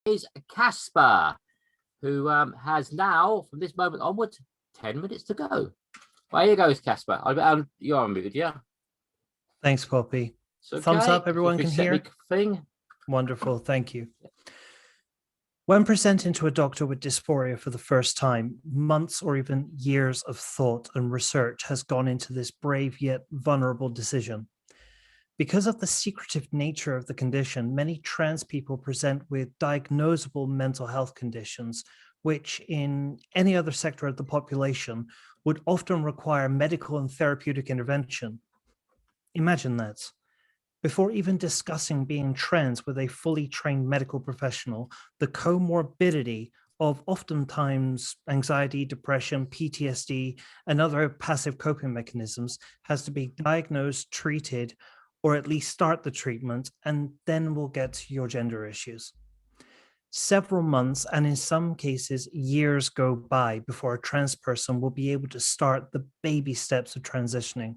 is Casper, who has now, from this moment onward, 10 minutes to go. Well, here goes, Casper. You're on with it, yeah? Thanks, Poppy. Okay. Thumbs up, everyone can hear. Thing. Wonderful, thank you. When presenting to a doctor with dysphoria for the first time, months or even years of thought and research has gone into this brave yet vulnerable decision. Because of the secretive nature of the condition, many trans people present with diagnosable mental health conditions, which in any other sector of the population would often require medical and therapeutic intervention. Imagine that. Before even discussing being trans with a fully trained medical professional, the comorbidity of oftentimes anxiety, depression, PTSD, and other passive coping mechanisms has to be diagnosed, treated, or at least start the treatment, and then we'll get to your gender issues. Several months, and in some cases, years go by before a trans person will be able to start the baby steps of transitioning.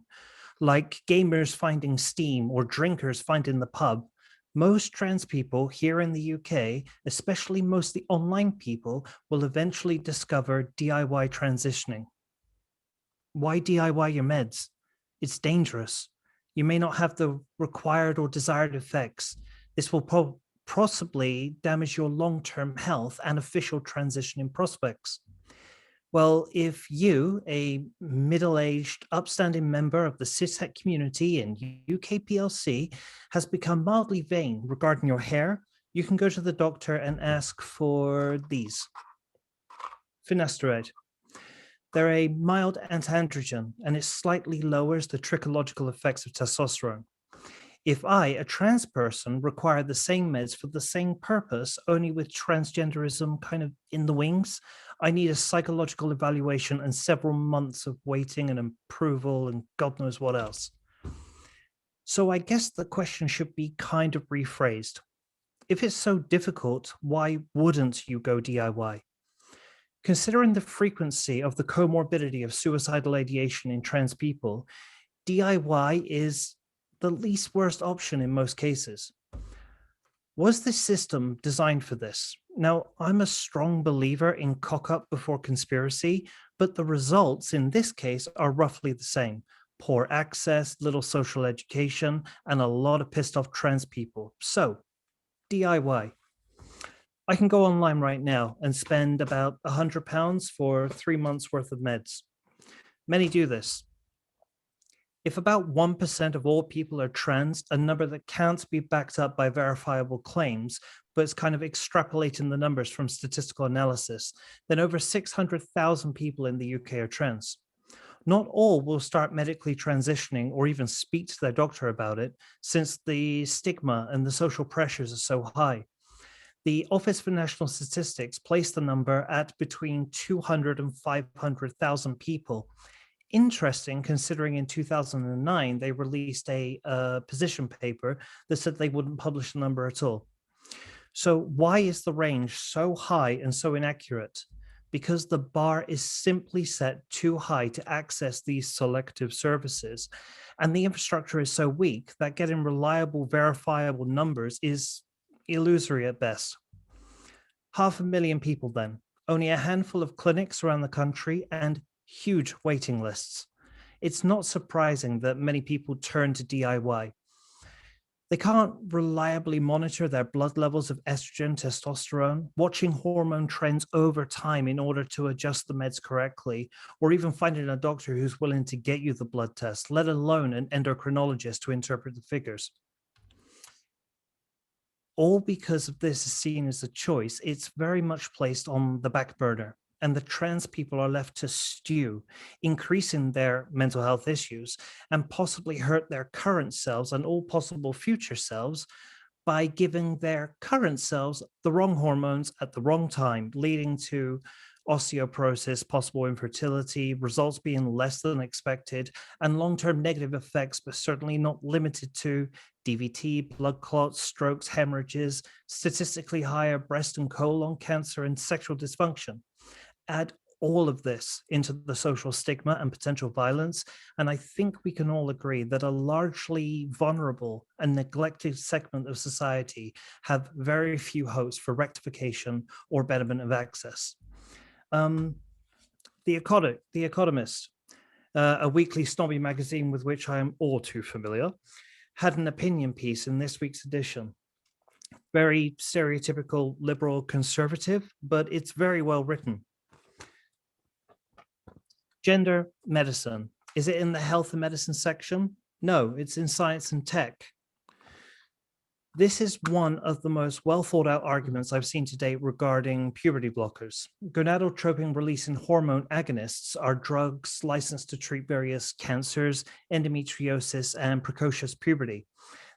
Like gamers finding Steam or drinkers finding the pub, most trans people here in the UK, especially mostly online people, will eventually discover DIY transitioning. Why DIY your meds? It's dangerous. You may not have the required or desired effects. This will possibly damage your long-term health and official transitioning prospects. Well, if you, a middle-aged, upstanding member of the cishet community in UK PLC, has become mildly vain regarding your hair, you can go to the doctor and ask for these. Finasteride. They're a mild antiandrogen, and it slightly lowers the trichological effects of testosterone. If I, a trans person, require the same meds for the same purpose, only with transgenderism kind of in the wings, I need a psychological evaluation and several months of waiting and approval and God knows what else. So I guess the question should be kind of rephrased. If it's so difficult, why wouldn't you go DIY? Considering the frequency of the comorbidity of suicidal ideation in trans people, DIY is the least worst option in most cases. Was this system designed for this? Now, I'm a strong believer in cock up before conspiracy, but the results in this case are roughly the same. Poor access, little social education, and a lot of pissed off trans people. So, DIY. I can go online right now and spend about £100 for 3 months worth of meds. Many do this. If about 1% of all people are trans, a number that can't be backed up by verifiable claims, but it's kind of extrapolating the numbers from statistical analysis, then over 600,000 people in the UK are trans. Not all will start medically transitioning or even speak to their doctor about it, since the stigma and the social pressures are so high. The Office for National Statistics placed the number at between 200 and 500,000 people. Interesting, considering in 2009 they released a position paper that said they wouldn't publish the number at all. So why is the range so high and so inaccurate? Because the bar is simply set too high to access these selective services, and the infrastructure is so weak that getting reliable, verifiable numbers is illusory at best. 500,000 people then, only a handful of clinics around the country, and huge waiting lists. It's not surprising that many people turn to DIY. They can't reliably monitor their blood levels of estrogen, testosterone, watching hormone trends over time in order to adjust the meds correctly, or even finding a doctor who's willing to get you the blood test, let alone an endocrinologist to interpret the figures. All because of this is seen as a choice, it's very much placed on the back burner, and the trans people are left to stew, increasing their mental health issues and possibly hurt their current selves and all possible future selves by giving their current selves the wrong hormones at the wrong time, leading to osteoporosis, possible infertility, results being less than expected, and long-term negative effects, but certainly not limited to DVT, blood clots, strokes, hemorrhages, statistically higher breast and colon cancer, and sexual dysfunction. Add all of this into the social stigma and potential violence. And I think we can all agree that a largely vulnerable and neglected segment of society have very few hopes for rectification or betterment of access. The Economist, a weekly snobby magazine with which I am all too familiar, had an opinion piece in this week's edition. Very stereotypical liberal conservative, but it's very well written. Gender medicine. Is it in the health and medicine section? No, it's in science and tech. This is one of the most well thought out arguments I've seen to date regarding puberty blockers. Gonadotropin releasing hormone agonists are drugs licensed to treat various cancers, endometriosis, and precocious puberty.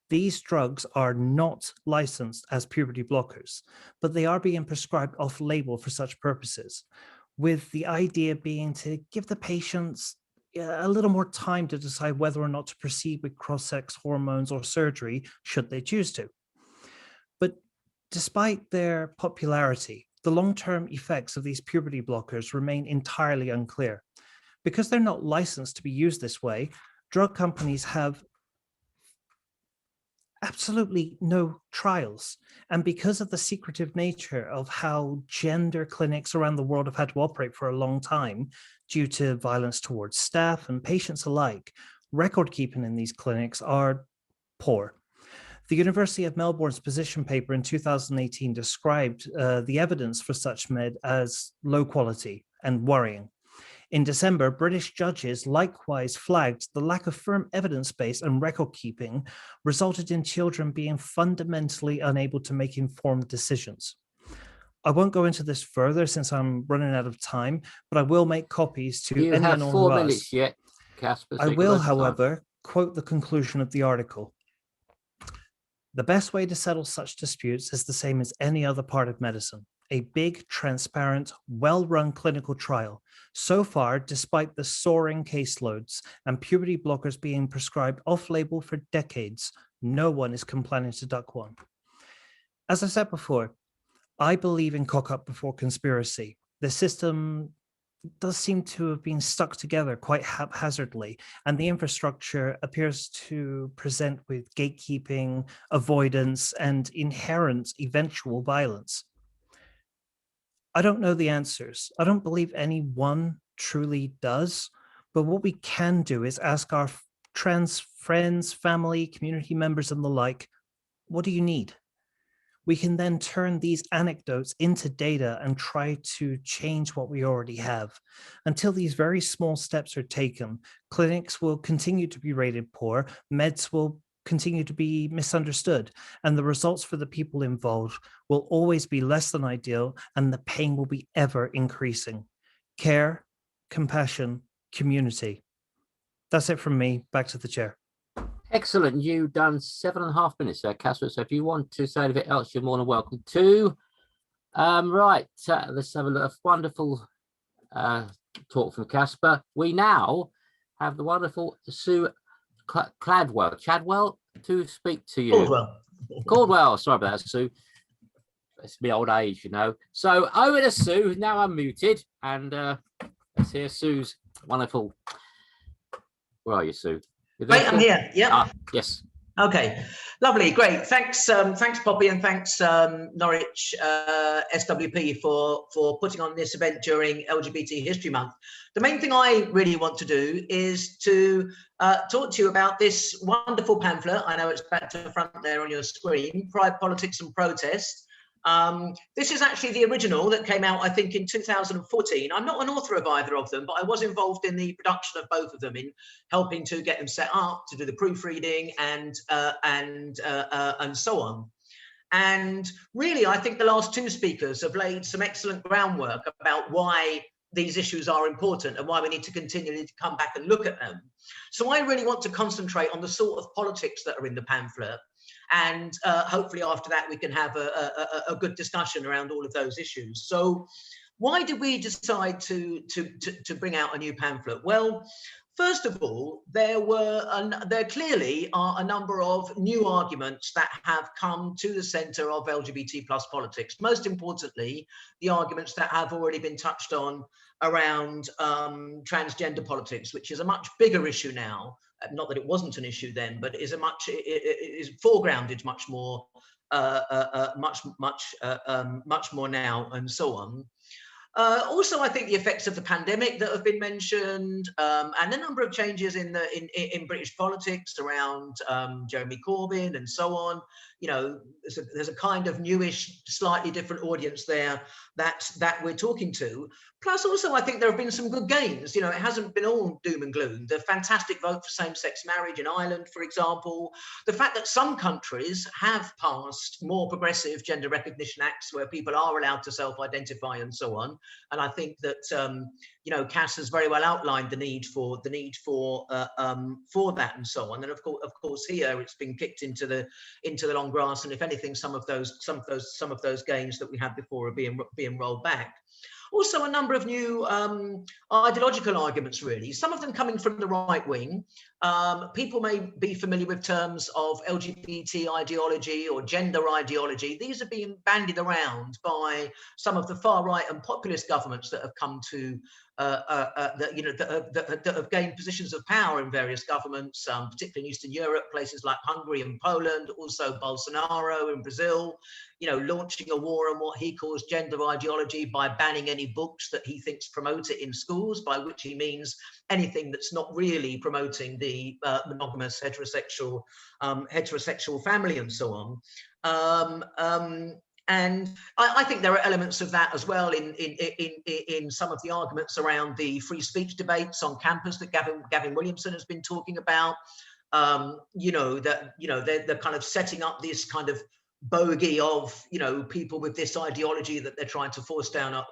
These drugs are not licensed as puberty blockers, but they are being prescribed off-label for such purposes, with the idea being to give the patients a little more time to decide whether or not to proceed with cross-sex hormones or surgery, should they choose to. But despite their popularity, the long-term effects of these puberty blockers remain entirely unclear. Because they're not licensed to be used this way, drug companies have absolutely no trials. And because of the secretive nature of how gender clinics around the world have had to operate for a long time, due to violence towards staff and patients alike, record keeping in these clinics are poor. The University of Melbourne's position paper in 2018 described the evidence for such med as low quality and worrying. In December, British judges likewise flagged the lack of firm evidence base and record keeping resulted in children being fundamentally unable to make informed decisions. I won't go into this further since I'm running out of time, but I will make copies to You any have and all 4 who minutes ask. yet, Casper. I will, however, quote the conclusion of the article. The best way to settle such disputes is the same as any other part of medicine. A big, transparent, well-run clinical trial. So far, despite the soaring caseloads and puberty blockers being prescribed off-label for decades, no one is planning to duck one. As I said before, I believe in cock up before conspiracy. The system does seem to have been stuck together quite haphazardly, and the infrastructure appears to present with gatekeeping, avoidance, and inherent eventual violence. I don't know the answers. I don't believe anyone truly does, but what we can do is ask our trans friends, family, community members, and the like, what do you need? We can then turn these anecdotes into data and try to change what we already have. Until these very small steps are taken, clinics will continue to be rated poor, meds will continue to be misunderstood, and the results for the people involved will always be less than ideal, and the pain will be ever increasing. Care, compassion, community. That's it from me. Back to the chair. Excellent. You've done 7.5 minutes there, Casper. So if you want to say anything else, you're more than welcome to. Right. Let's have a wonderful talk from Casper. We now have the wonderful Sue Chadwell to speak to you. Caldwell. Sorry about that, Sue. It's my old age, you know. So over to Sue. Now I'm muted, and let's hear Sue's wonderful. Where are you, Sue? Right, I'm here. Yeah. Yes. Okay. Lovely. Great. Thanks. Thanks, Poppy, and thanks, Norwich SWP for putting on this event during LGBT History Month. The main thing I really want to do is to talk to you about this wonderful pamphlet. I know it's back to the front there on your screen. Pride, Politics, and Protest. This is actually the original that came out, I think, in 2014. I'm not an author of either of them, but I was involved in the production of both of them, in helping to get them set up, to do the proofreading, and so on. And really, I think the last two speakers have laid some excellent groundwork about why these issues are important and why we need to continually come back and look at them. So I really want to concentrate on the sort of politics that are in the pamphlet. And hopefully after that, we can have a good discussion around all of those issues. So why did we decide to bring out a new pamphlet? Well, First of all, there clearly are a number of new arguments that have come to the centre of LGBT plus politics. Most importantly, the arguments that have already been touched on around transgender politics, which is a much bigger issue now. Not that it wasn't an issue then, but it is foregrounded much more, much more now, and so on. Also, I think the effects of the pandemic that have been mentioned, and a number of changes in British politics around Jeremy Corbyn and so on. You know, there's a kind of newish, slightly different audience there that we're talking to. Plus, also, I think there have been some good gains. You know, it hasn't been all doom and gloom. The fantastic vote for same-sex marriage in Ireland, for example. The fact that some countries have passed more progressive gender recognition acts where people are allowed to self-identify and so on. And I think that you know, Cas has very well outlined the need for that and so on. And of course, here it's been kicked into the long grass. And if anything, some of those gains that we had before are being rolled back. Also, a number of new ideological arguments, really, some of them coming from the right wing. People may be familiar with terms of LGBT ideology or gender ideology. These are being bandied around by some of the far right and populist governments that have come to, that have gained positions of power in various governments, particularly in Eastern Europe, places like Hungary and Poland, also Bolsonaro in Brazil, you know, launching a war on what he calls gender ideology by banning any books that he thinks promote it in schools, by which he means anything that's not really promoting the monogamous heterosexual family and so on. And I think there are elements of that as well in some of the arguments around the free speech debates on campus that Gavin Williamson has been talking about. You know, that, you know, they're kind of setting up this kind of bogey of, you know, people with this ideology that they're trying to force down our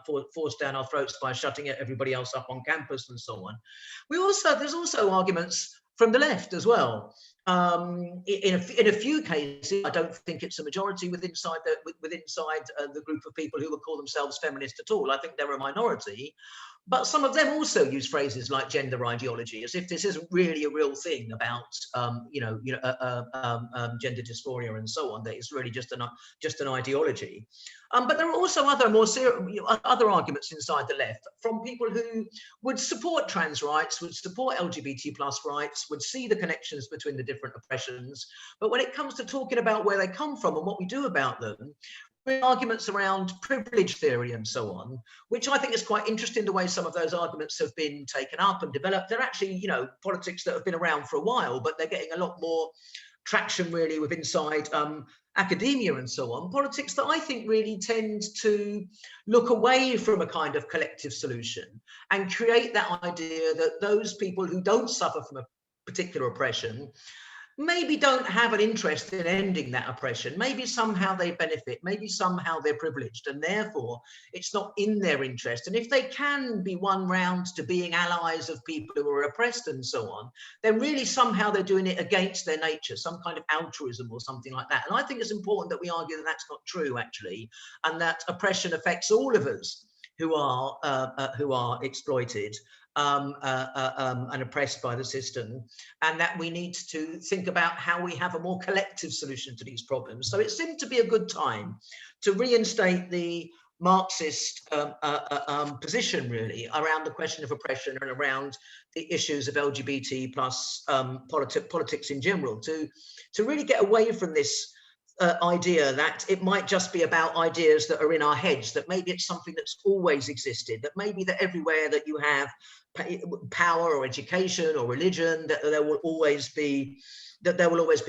throats by shutting everybody else up on campus and so on. There's also arguments from the left as well. In a few cases, I don't think it's a majority within the group of people who would call themselves feminist at all. I think they're a minority. But some of them also use phrases like gender ideology, as if this isn't really a real thing about, gender dysphoria and so on. That it's really just an ideology. But there are also other arguments inside the left from people who would support trans rights, would support LGBT plus rights, would see the connections between the different oppressions. But when it comes to talking about where they come from and what we do about them, arguments around privilege theory and so on, which I think is quite interesting, the way some of those arguments have been taken up and developed. They're actually, you know, politics that have been around for a while, but they're getting a lot more traction really with inside academia and so on. Politics that I think really tend to look away from a kind of collective solution and create that idea that those people who don't suffer from a particular oppression maybe don't have an interest in ending that oppression. Maybe somehow they benefit, maybe somehow they're privileged, and therefore it's not in their interest. And if they can be won round to being allies of people who are oppressed and so on, then really somehow they're doing it against their nature, some kind of altruism or something like that. And I think it's important that we argue that that's not true, actually, and that oppression affects all of us who are exploited and oppressed by the system, and that we need to think about how we have a more collective solution to these problems. So it seemed to be a good time to reinstate the Marxist position, really, around the question of oppression and around the issues of LGBT plus politics in general, to really get away from this idea that it might just be about ideas that are in our heads, that maybe it's something that's always existed, that maybe that everywhere that you have power or education or religion, that there will always be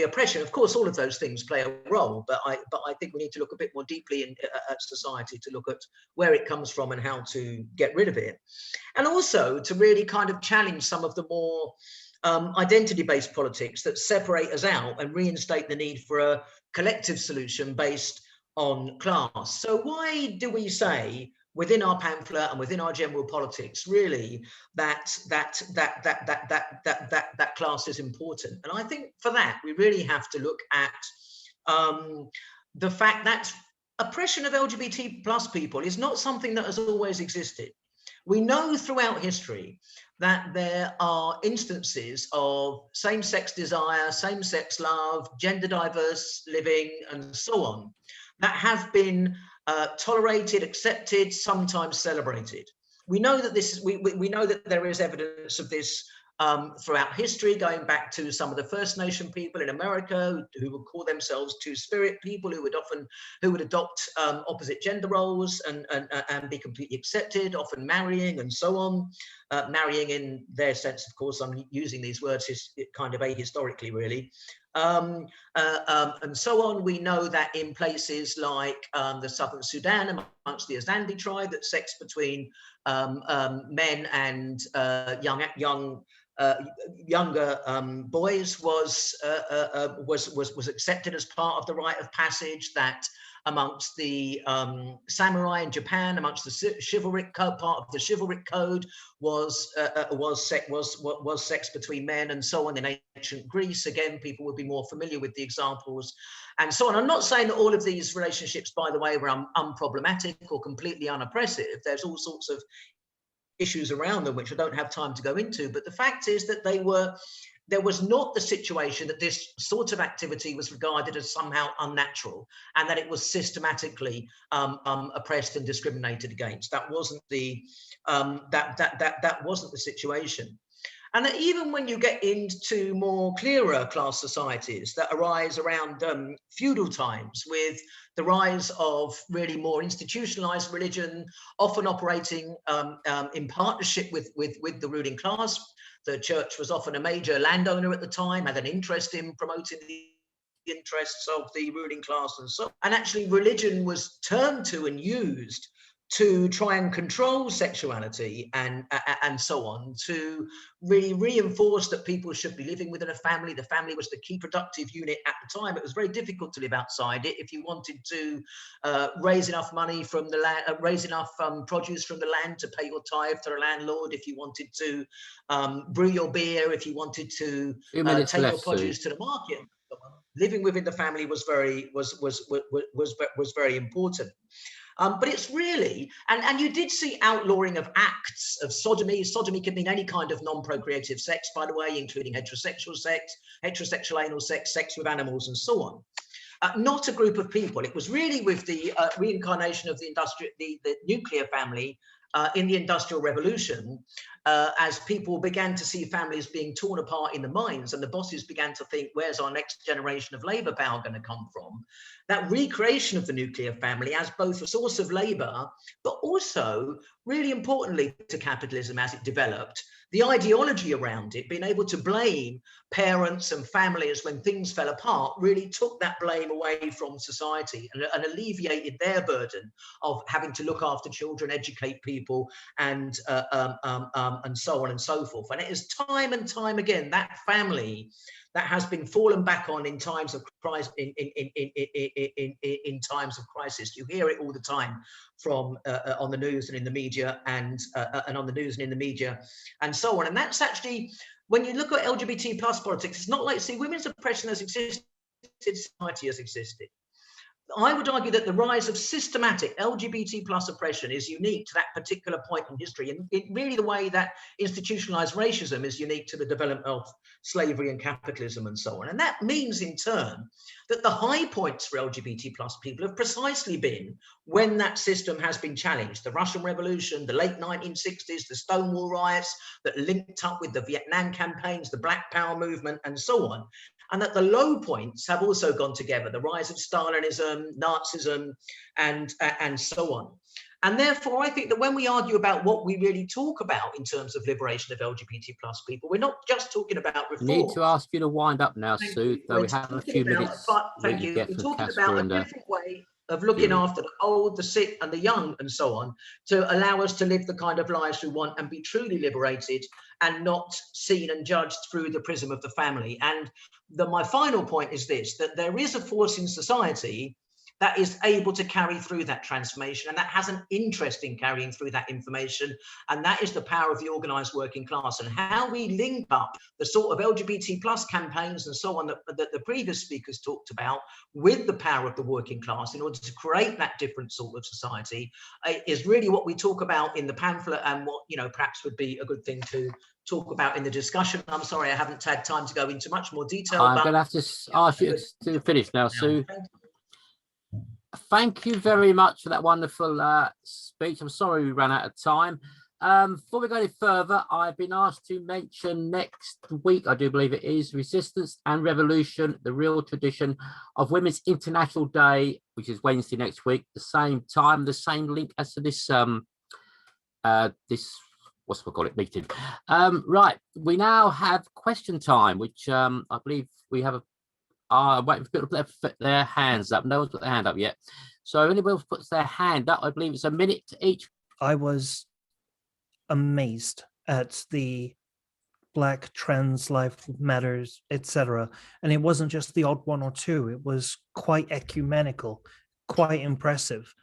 oppression. Of course, all of those things play a role, but I think we need to look a bit more deeply at society to look at where it comes from and how to get rid of it, and also to really kind of challenge some of the more identity-based politics that separate us out and reinstate the need for a collective solution based on class. So why do we say within our pamphlet and within our general politics, really, that class is important? And I think for that, we really have to look at the fact that oppression of LGBT plus people is not something that has always existed. We know throughout history that there are instances of same-sex desire, same-sex love, gender diverse living, and so on, that have been tolerated, accepted, sometimes celebrated. We know that we know that there is evidence of this throughout history, going back to some of the First Nation people in America who would call themselves Two-Spirit people, who would adopt opposite gender roles and be completely accepted, often marrying and so on. Marrying in their sense, of course, I'm using these words kind of ahistorically, really. And so on. We know that in places like the southern Sudan, amongst the Azandi tribe, that sex between men and younger boys was accepted as part of the rite of passage. That amongst the samurai in Japan, amongst the chivalric part of the chivalric code was sex between men, and so on. In ancient Greece, again, people would be more familiar with the examples, and so on. I'm not saying that all of these relationships, by the way, were unproblematic or completely unoppressive. There's all sorts of issues around them which I don't have time to go into, but the fact is that there was not the situation that this sort of activity was regarded as somehow unnatural and that it was systematically oppressed and discriminated against. That wasn't the that wasn't the situation. And that even when you get into more clearer class societies that arise around feudal times, with the rise of really more institutionalized religion, often operating in partnership with the ruling class. The church was often a major landowner at the time, had an interest in promoting the interests of the ruling class and so on. And actually religion was turned to and used to try and control sexuality and so on, to really reinforce that people should be living within a family. The family was the key productive unit at the time. It was very difficult to live outside it. If you wanted to raise enough money from the land, raise enough produce from the land to pay your tithe to the landlord, if you wanted to brew your beer, if you wanted to take your produce to the market, living within the family was very important. But it's really, and you did see outlawing of acts of sodomy. Sodomy can mean any kind of non-procreative sex, by the way, including heterosexual sex, heterosexual anal sex, sex with animals, and so on. Not a group of people. It was really with the reincarnation of the nuclear family in the Industrial Revolution, as people began to see families being torn apart in the mines, and the bosses began to think, where's our next generation of labour power going to come from? That recreation of the nuclear family as both a source of labour, but also, really importantly to capitalism as it developed, the ideology around it, being able to blame parents and families when things fell apart, really took that blame away from society and alleviated their burden of having to look after children, educate people, and so on and so forth. And it is time and time again that family that has been fallen back on in times of crisis. In times of crisis, you hear it all the time from on the news and in the media, and on the news and in the media, and so on. And that's actually, when you look at LGBT plus politics, it's not like, see, women's oppression has existed, society has existed. I would argue that the rise of systematic LGBT plus oppression is unique to that particular point in history, and really the way that institutionalized racism is unique to the development of slavery and capitalism and so on. And that means in turn that the high points for LGBT plus people have precisely been when that system has been challenged. The Russian Revolution, the late 1960s, the Stonewall riots that linked up with the Vietnam campaigns, the Black Power movement, and so on. And that the low points have also gone together, the rise of Stalinism, Nazism, and so on. And therefore, I think that when we argue about what we really talk about in terms of liberation of LGBT plus people, we're not just talking about reform. I need to ask you to wind up now, Sue, though we have a few minutes. Thank you. We're talking about a different way of looking after the old, the sick, and the young, and so on, to allow us to live the kind of lives we want and be truly liberated and not seen and judged through the prism of the family. And my final point is this, that there is a force in society that is able to carry through that transformation, and that has an interest in carrying through that information. And that is the power of the organised working class, and how we link up the sort of LGBT plus campaigns and so on that the previous speakers talked about with the power of the working class in order to create that different sort of society is really what we talk about in the pamphlet, and what, you know, perhaps would be a good thing to talk about in the discussion. I'm sorry I haven't had time to go into much more detail. I'm going to have to ask you to finish now, Sue. Thank you very much for that wonderful speech. I'm sorry we ran out of time. Before we go any further, I've been asked to mention next week, I do believe it is, Resistance and Revolution, the Real Tradition of Women's International Day, which is Wednesday next week, the same time, the same link as to this what's we call it, meeting. Right, we now have question time, which I believe we have waiting for people to put their hands up. No one's put their hand up yet. So if anybody else puts their hand up, I believe it's a minute each. I was amazed at the Black Trans Life Matters, etc. And it wasn't just the odd one or two. It was quite ecumenical, quite impressive.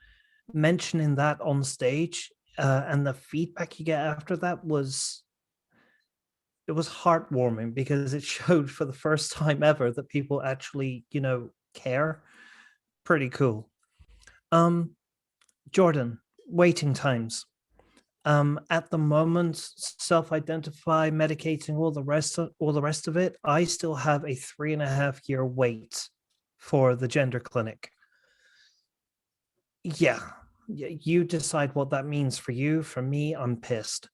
Mentioning that on stage and the feedback you get after that was heartwarming, because it showed for the first time ever that people actually, you know, care. Pretty cool. Jordan, waiting times. At the moment, self-identify, medicating, all the rest of it, I still have a 3.5-year wait for the gender clinic. Yeah, you decide what that means for you. For me, I'm pissed.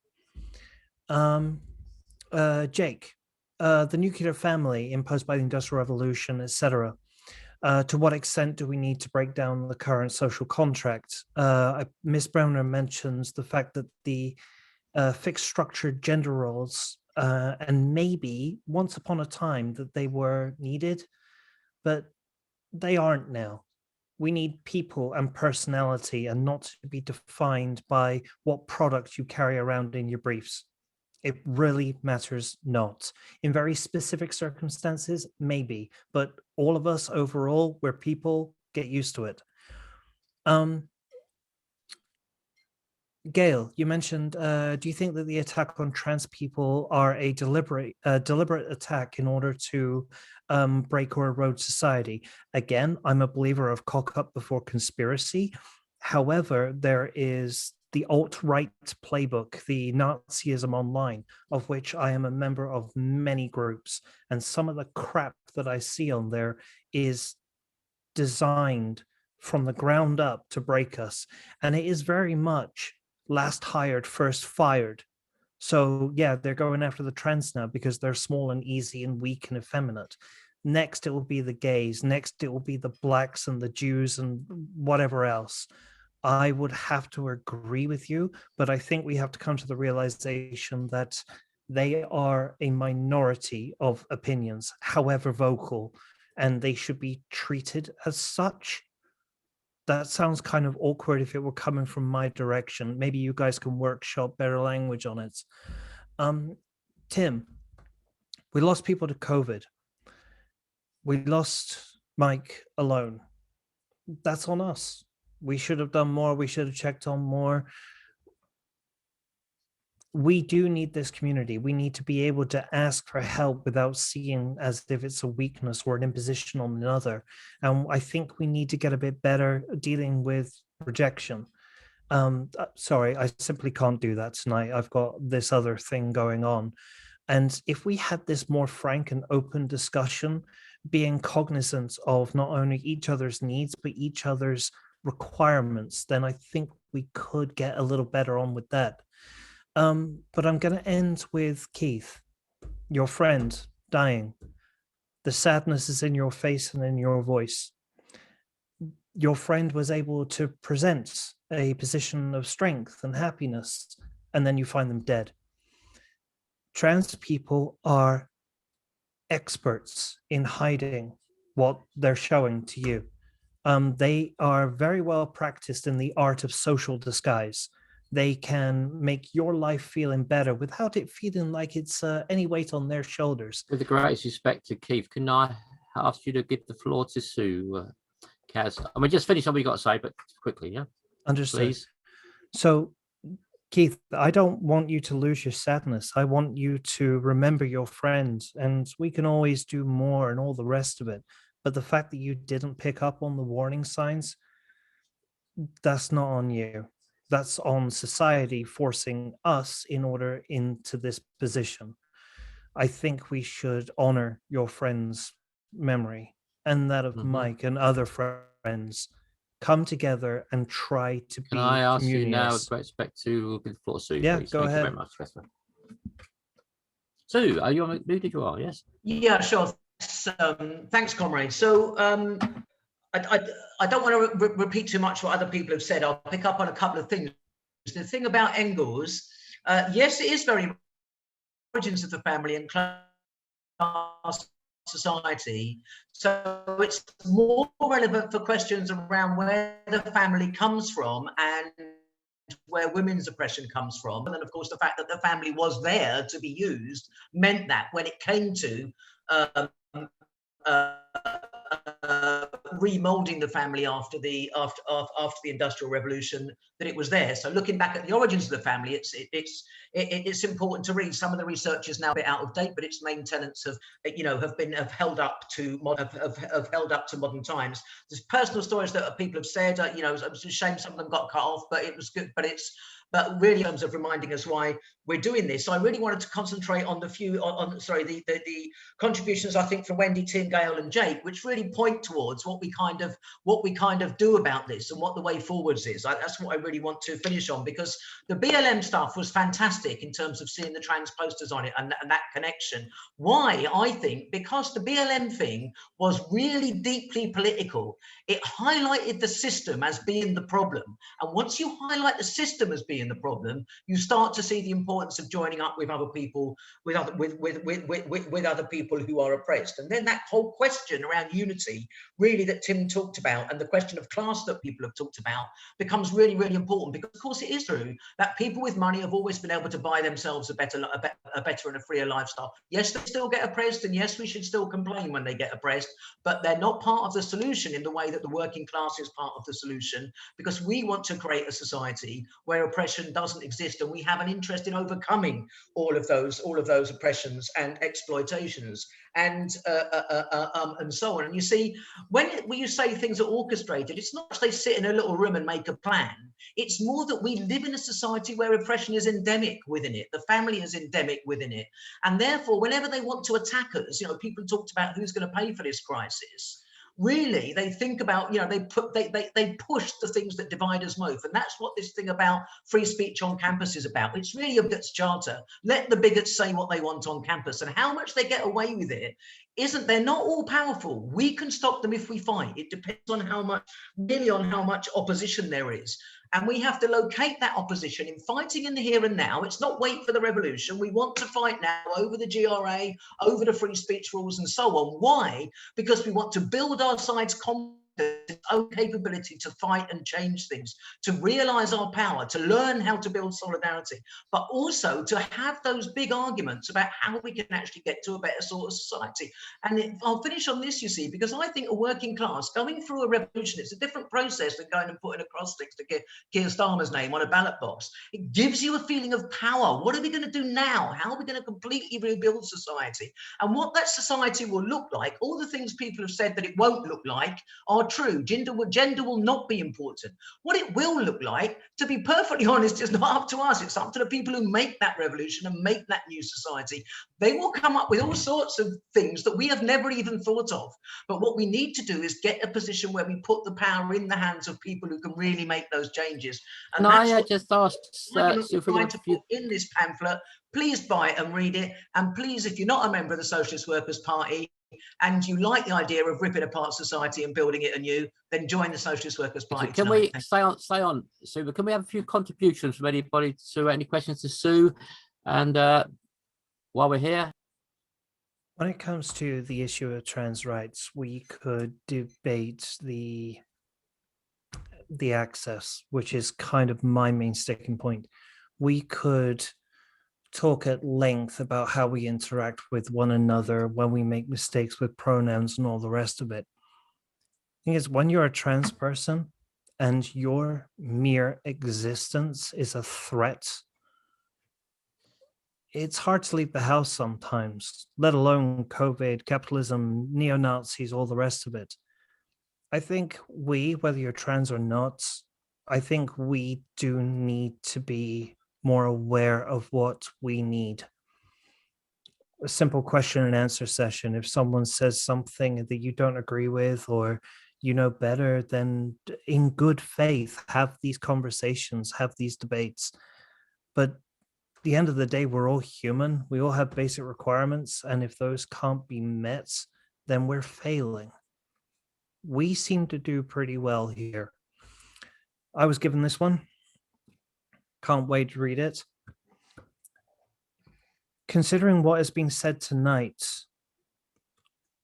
Jake, the nuclear family imposed by the Industrial Revolution, etc. To what extent do we need to break down the current social contract? Ms. Browner mentions the fact that the fixed structured gender roles, and maybe once upon a time that they were needed, but they aren't now. We need people and personality, and not to be defined by what product you carry around in your briefs. It really matters not. In very specific circumstances, maybe, but all of us overall, we're people, get used to it. Gail, you mentioned, do you think that the attack on trans people are a deliberate attack in order to break or erode society? Again, I'm a believer of cock up before conspiracy. However, there is the alt-right playbook, the Nazism online, of which I am a member of many groups. And some of the crap that I see on there is designed from the ground up to break us. And it is very much last hired, first fired. So yeah, they're going after the trans now because they're small and easy and weak and effeminate. Next, it will be the gays. Next, it will be the blacks and the Jews and whatever else. I would have to agree with you, but I think we have to come to the realization that they are a minority of opinions, however vocal, and they should be treated as such. That sounds kind of awkward if it were coming from my direction. Maybe you guys can workshop better language on it. Tim, we lost people to COVID. We lost Mike alone. That's on us. We should have done more. We should have checked on more. We do need this community. We need to be able to ask for help without seeing as if it's a weakness or an imposition on another. And I think we need to get a bit better dealing with rejection. Sorry, I simply can't do that tonight. I've got this other thing going on. And if we had this more frank and open discussion, being cognizant of not only each other's needs, but each other's requirements, then I think we could get a little better on with that. But I'm going to end with Keith, your friend dying. The sadness is in your face and in your voice. Your friend was able to present a position of strength and happiness, and then you find them dead. Trans people are experts in hiding what they're showing to you. They are very well practiced in the art of social disguise. They can make your life feeling better without it feeling like it's any weight on their shoulders. With the greatest respect to Keith, can I ask you to give the floor to Sue? Cas. I mean, just finish what we got to say, but quickly, yeah, Understood. please. So, Keith, I don't want you to lose your sadness. I want you to remember your friends, and we can always do more and all the rest of it. But the fact that you didn't pick up on the warning signs, that's not on you. That's on society forcing us into this position. I think we should honor your friend's memory and that of Mhm. Mike and other friends. Come together and try to Can I be ask you now, with communities. great respect, to give the floor to Sue, Yeah, please? go Thank you very ahead. much, Professor. Sue, are you muted? You are, yes. Yeah, sure. Thanks, comrade. So I don't want to repeat too much what other people have said. I'll pick up on a couple of things. The thing about Engels, yes, it is very origins of the family and class society. So it's more relevant for questions around where the family comes from and where women's oppression comes from. And then, of course, the fact that the family was there to be used meant that when it came to remolding the family after the Industrial Revolution, that it was there. So looking back at the origins of the family, it's important to read. Some of the research is now a bit out of date, but its main tenets have held up to modern times. There's personal stories that people have said. It's a shame some of them got cut off, but it was good. But really, in terms of reminding us why we're doing this, so I really wanted to concentrate on the contributions, I think, from Wendy, Tim, Gail, and Jake, which really point towards what we kind of do about this and what the way forwards is. That's what I really want to finish on, because the BLM stuff was fantastic in terms of seeing the trans posters on it and that connection. Why? I think because the BLM thing was really deeply political. It highlighted the system as being the problem, and once you highlight the system as being the problem, you start to see the importance of joining up with other people, with other people who are oppressed. And then that whole question around unity, really, that Tim talked about, and the question of class that people have talked about, becomes really, really important, because of course it is true that people with money have always been able to buy themselves a better and a freer lifestyle. Yes, they still get oppressed, and yes, we should still complain when they get oppressed, but they're not part of the solution in the way that the working class is part of the solution, because we want to create a society where oppression doesn't exist, and we have an interest in overcoming all of those oppressions and exploitations and so on. And you see, when you say things are orchestrated, it's not that they sit in a little room and make a plan. It's more that we live in a society where oppression is endemic within it. The family is endemic within it, and therefore, whenever they want to attack us, people talked about who's going to pay for this crisis. Really, they think about, they push the things that divide us most. And that's what this thing about free speech on campus is about. It's really a bigots charter. Let the bigots say what they want on campus, and how much they get away with it they're not all powerful. We can stop them if we fight. It depends on how much opposition there is. And we have to locate that opposition in fighting in the here and now. It's not wait for the revolution. We want to fight now over the GRA, over the free speech rules and so on. Why? Because we want to build our side's confidence, its own capability to fight and change things, to realize our power, to learn how to build solidarity, but also to have those big arguments about how we can actually get to a better sort of society. And I'll finish on this, you see, because I think a working class going through a revolution, it's a different process than going and putting a cross sticks to get Keir Starmer's name on a ballot box. It gives you a feeling of power. What are we going to do now? How are we going to completely rebuild society? And what that society will look like, all the things people have said that it won't look like, are true. Gender will not be important. What it will look like, to be perfectly honest, is not up to us. It's up to the people who make that revolution and make that new society. They will come up with all sorts of things that we have never even thought of. But what we need to do is get a position where we put the power in the hands of people who can really make those changes. And that's what just asked I'm trying to put in this pamphlet. Please buy it and read it. And please, if you're not a member of the Socialist Workers' Party, and you like the idea of ripping apart society and building it anew, then join the Socialist Workers' Party. Can we stay on, Sue? Can we have a few contributions from anybody? Sue, any questions to Sue? And while we're here, when it comes to the issue of trans rights, we could debate the access, which is kind of my main sticking point. We could talk at length about how we interact with one another when we make mistakes with pronouns and all the rest of it. thing is, when you're a trans person and your mere existence is a threat, it's hard to leave the house sometimes, let alone COVID, capitalism, neo-Nazis, all the rest of it. I think we, whether you're trans or not, I think we do need to be more aware of what we need. A simple question and answer session. If someone says something that you don't agree with or you know better, then in good faith, have these conversations, have these debates. But at the end of the day, we're all human. We all have basic requirements. And if those can't be met, then we're failing. We seem to do pretty well here. I was given this one. Can't wait to read it. Considering what is being said tonight,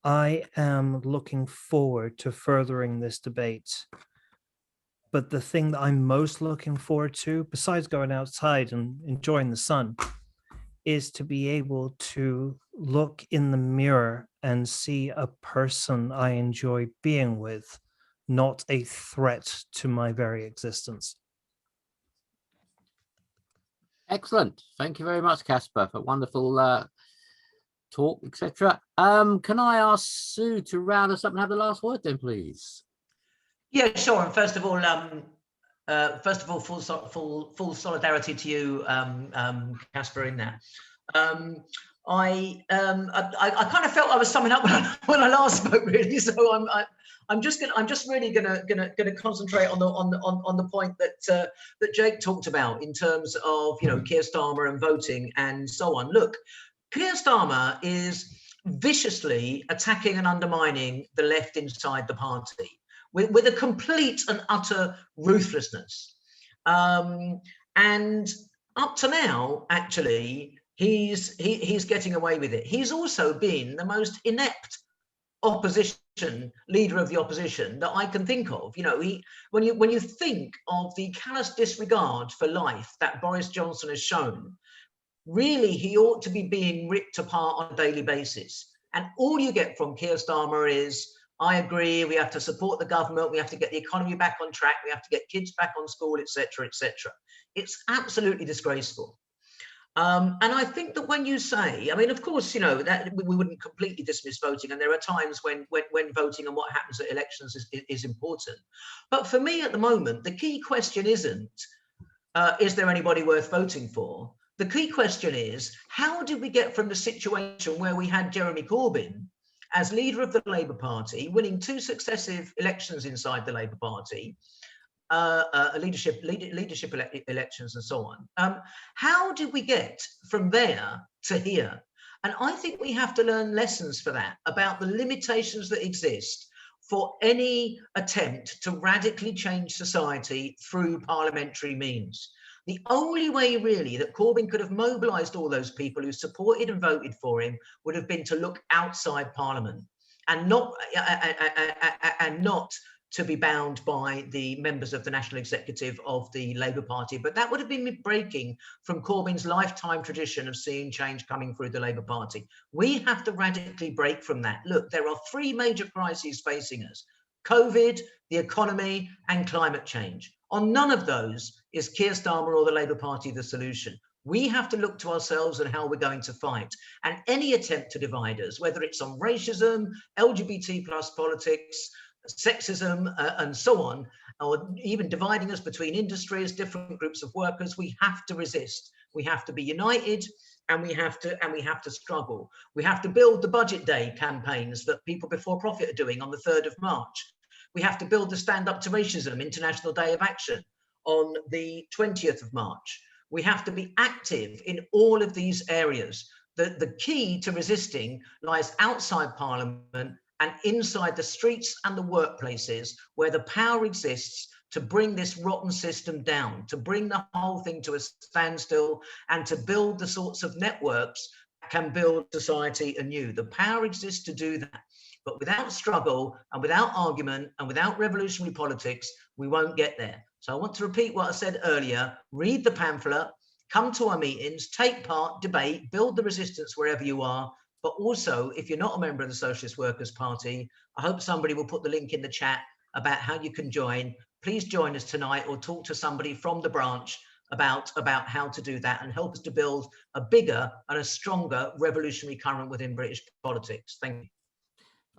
I am looking forward to furthering this debate. But the thing that I'm most looking forward to, besides going outside and enjoying the sun, is to be able to look in the mirror and see a person I enjoy being with, not a threat to my very existence. Excellent. Thank you very much, Casper, for wonderful talk, etc. Can I ask Sue to round us up and have the last word then, please? Yeah, sure. And first of all, full solidarity to you, Casper, in that. I kind of felt I was summing up when I last spoke, really. So I'm just really gonna concentrate on the point that Jake talked about in terms of, you know, Keir Starmer and voting and so on. Look, Keir Starmer is viciously attacking and undermining the left inside the party with a complete and utter ruthlessness. And up to now, actually, he's getting away with it. He's also been the most inept opposition leader of the opposition that I can think of. You know, when you think of the callous disregard for life that Boris Johnson has shown, really he ought to be being ripped apart on a daily basis. And all you get from Keir Starmer is, I agree, we have to support the government, we have to get the economy back on track, we have to get kids back on school, etc., etc. It's absolutely disgraceful. And I think that when you say, I mean, of course, you know, that we wouldn't completely dismiss voting, and there are times when voting and what happens at elections is important. But for me at the moment, the key question isn't, is there anybody worth voting for? The key question is, how did we get from the situation where we had Jeremy Corbyn as leader of the Labour Party, winning 2 successive elections inside the Labour Party, leadership elections and so on. How did we get from there to here? And I think we have to learn lessons for that, about the limitations that exist for any attempt to radically change society through parliamentary means. The only way really that Corbyn could have mobilised all those people who supported and voted for him would have been to look outside Parliament and not to be bound by the members of the National Executive of the Labour Party. But that would have been breaking from Corbyn's lifetime tradition of seeing change coming through the Labour Party. We have to radically break from that. Look, there are 3 major crises facing us: COVID, the economy, and climate change. On none of those is Keir Starmer or the Labour Party the solution. We have to look to ourselves and how we're going to fight. And any attempt to divide us, whether it's on racism, LGBT plus politics, sexism, and so on, or even dividing us between industries, different groups of workers, we have to resist. We have to be united, and we have to struggle. We have to build the budget day campaigns that People Before Profit are doing on the 3rd of March. We have to build the Stand Up to Racism International Day of Action on the 20th of March. We have to be active in all of these areas. The key to resisting lies outside Parliament and inside the streets and the workplaces, where the power exists to bring this rotten system down, to bring the whole thing to a standstill, and to build the sorts of networks that can build society anew. The power exists to do that. But without struggle and without argument and without revolutionary politics, we won't get there. So I want to repeat what I said earlier. Read the pamphlet, come to our meetings, take part, debate, build the resistance wherever you are, But also, if you're not a member of the Socialist Workers' Party, I hope somebody will put the link in the chat about how you can join. Please join us tonight, or talk to somebody from the branch about how to do that, and help us to build a bigger and a stronger revolutionary current within British politics. Thank you.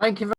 Thank you very